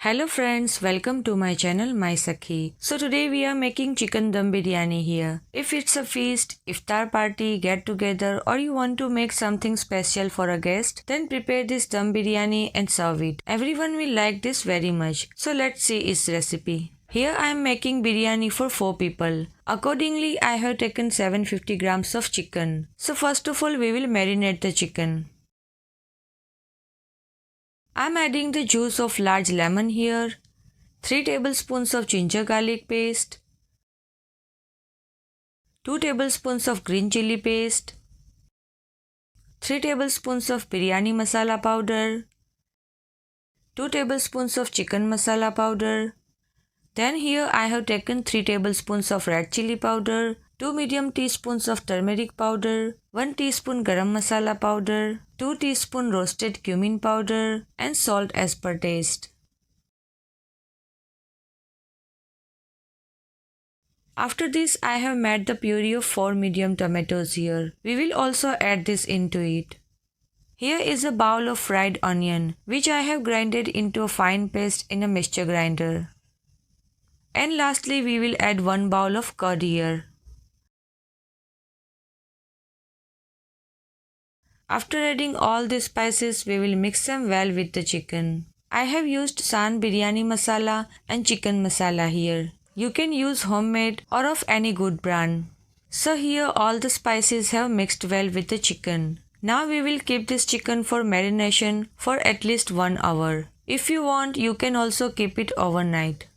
Hello friends, welcome to my channel MySakhi. So today we are making Chicken Dum Biryani here. If it's a feast, iftar party, get together or you want to make something special for a guest, then prepare this dum biryani and serve it. Everyone will like this very much. So let's see its recipe. Here I am making biryani for 4 people. Accordingly, I have taken 750 grams of chicken. So first of all, we will marinate the chicken. I'm adding the juice of large lemon here, 3 tablespoons of ginger garlic paste, 2 tablespoons of green chili paste, 3 tablespoons of biryani masala powder, 2 tablespoons of chicken masala powder. Then here I have taken 3 tablespoons of red chili powder, 2 medium teaspoons of turmeric powder, 1 teaspoon garam masala powder, 2 teaspoon roasted cumin powder and salt as per taste. After this, I have made the puree of 4 medium tomatoes here. We will also add this into it. Here is a bowl of fried onion, which I have grinded into a fine paste in a mixture grinder. And lastly, we will add 1 bowl of curd here. After adding all the spices, we will mix them well with the chicken. I have used San biryani masala and chicken masala here. You can use homemade or of any good brand. So here all the spices have mixed well with the chicken. Now we will keep this chicken for marination for at least 1 hour. If you want, you can also keep it overnight.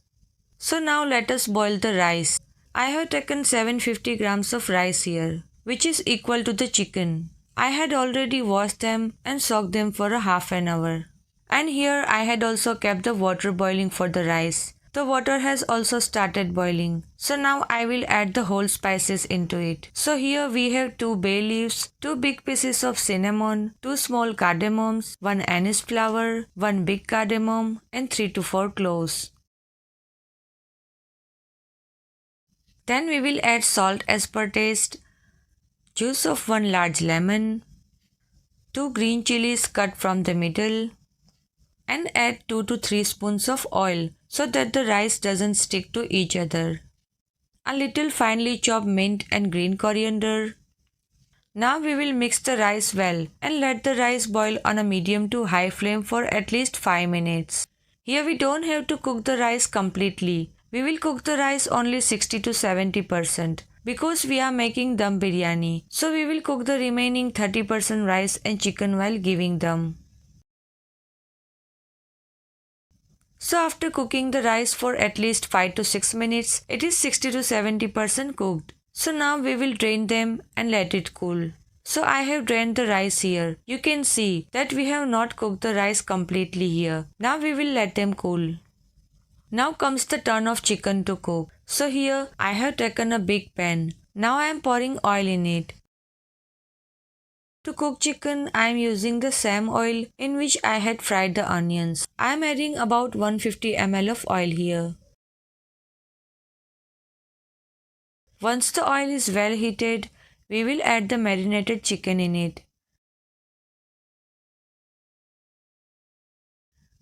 So now let us boil the rice. I have taken 750 grams of rice here, which is equal to the chicken. I had already washed them and soaked them for a half an hour. And here I had also kept the water boiling for the rice. The water has also started boiling. So now I will add the whole spices into it. So here we have 2 bay leaves, 2 big pieces of cinnamon, 2 small cardamoms, 1 anise flower, 1 big cardamom and 3 to 4 cloves. Then we will add salt as per taste, juice of 1 large lemon, 2 green chilies cut from the middle, and add 2 to 3 spoons of oil so that the rice doesn't stick to each other. A little finely chopped mint and green coriander. Now we will mix the rice well and let the rice boil on a medium to high flame for at least 5 minutes. Here we don't have to cook the rice completely. We will cook the rice only 60 to 70% because we are making dum biryani. So we will cook the remaining 30% rice and chicken while giving dum. So after cooking the rice for at least 5 to 6 minutes, it is 60 to 70% cooked. So now we will drain them and let it cool. So I have drained the rice here. You can see that we have not cooked the rice completely here. Now we will let them cool. Now comes the turn of chicken to cook. So here I have taken a big pan. Now I am pouring oil in it. To cook chicken, I am using the same oil in which I had fried the onions. I am adding about 150 ml of oil here. Once the oil is well heated, we will add the marinated chicken in it.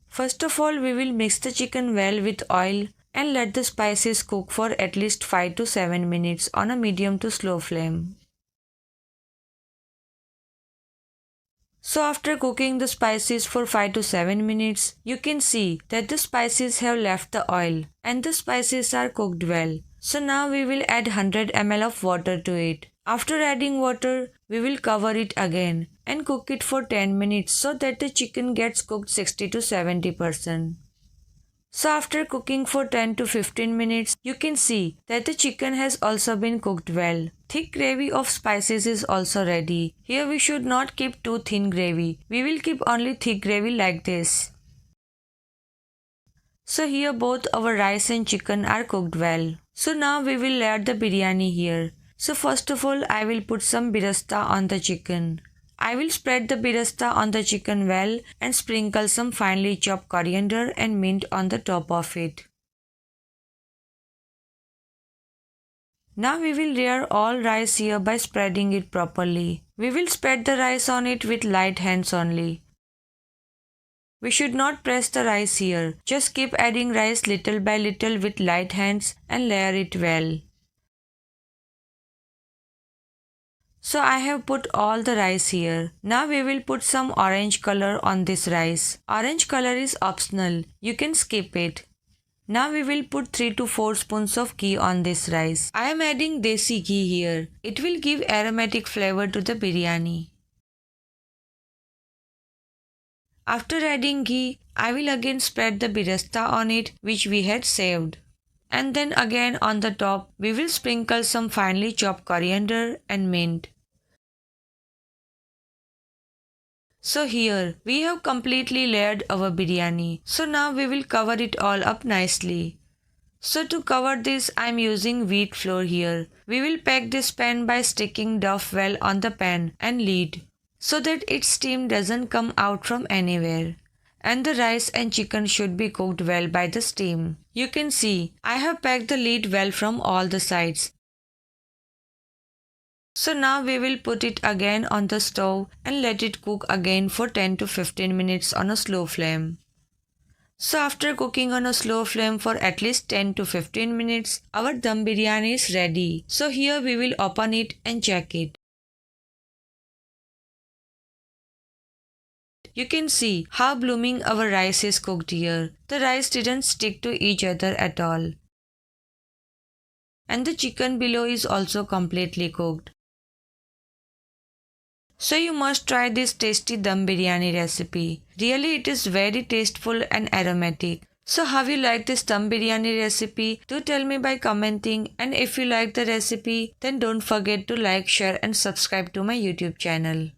First of all, we will mix the chicken well with oil and let the spices cook for at least 5 to 7 minutes on a medium to slow flame. So after cooking the spices for 5 to 7 minutes, you can see that the spices have left the oil and the spices are cooked well. So now we will add 100 ml of water to it. After adding water, we will cover it again and cook it for 10 minutes so that the chicken gets cooked 60 to 70%. So after cooking for 10 to 15 minutes, you can see that the chicken has also been cooked well. Thick gravy of spices is also ready. Here we should not keep too thin gravy. We will keep only thick gravy like this. So here both our rice and chicken are cooked well. So now we will layer the biryani here. So first of all, I will put some birasta on the chicken. I will spread the birasta on the chicken well and sprinkle some finely chopped coriander and mint on the top of it. Now we will layer all rice here by spreading it properly. We will spread the rice on it with light hands only. We should not press the rice here. Just keep adding rice little by little with light hands and layer it well. So I have put all the rice here. Now we will put some orange color on this rice. Orange color is optional. You can skip it. Now we will put 3 to 4 spoons of ghee on this rice. I am adding desi ghee here. It will give aromatic flavor to the biryani. After adding ghee, I will again spread the birasta on it which we had saved. And then again on the top, we will sprinkle some finely chopped coriander and mint. So here, we have completely layered our biryani. So now we will cover it all up nicely. So to cover this, I am using wheat flour here. We will pack this pan by sticking dough well on the pan and lid, so that its steam doesn't come out from anywhere. And the rice and chicken should be cooked well by the steam. You can see, I have packed the lid well from all the sides. So now we will put it again on the stove and let it cook again for 10 to 15 minutes on a slow flame. So after cooking on a slow flame for at least 10 to 15 minutes, our dum biryani is ready. So here we will open it and check it. You can see how blooming our rice is cooked here. The rice didn't stick to each other at all. And the chicken below is also completely cooked. So you must try this tasty dum biryani recipe. Really it is very tasteful and aromatic. So how you like this dum biryani recipe? Do tell me by commenting, and if you like the recipe then don't forget to like, share and subscribe to my YouTube channel.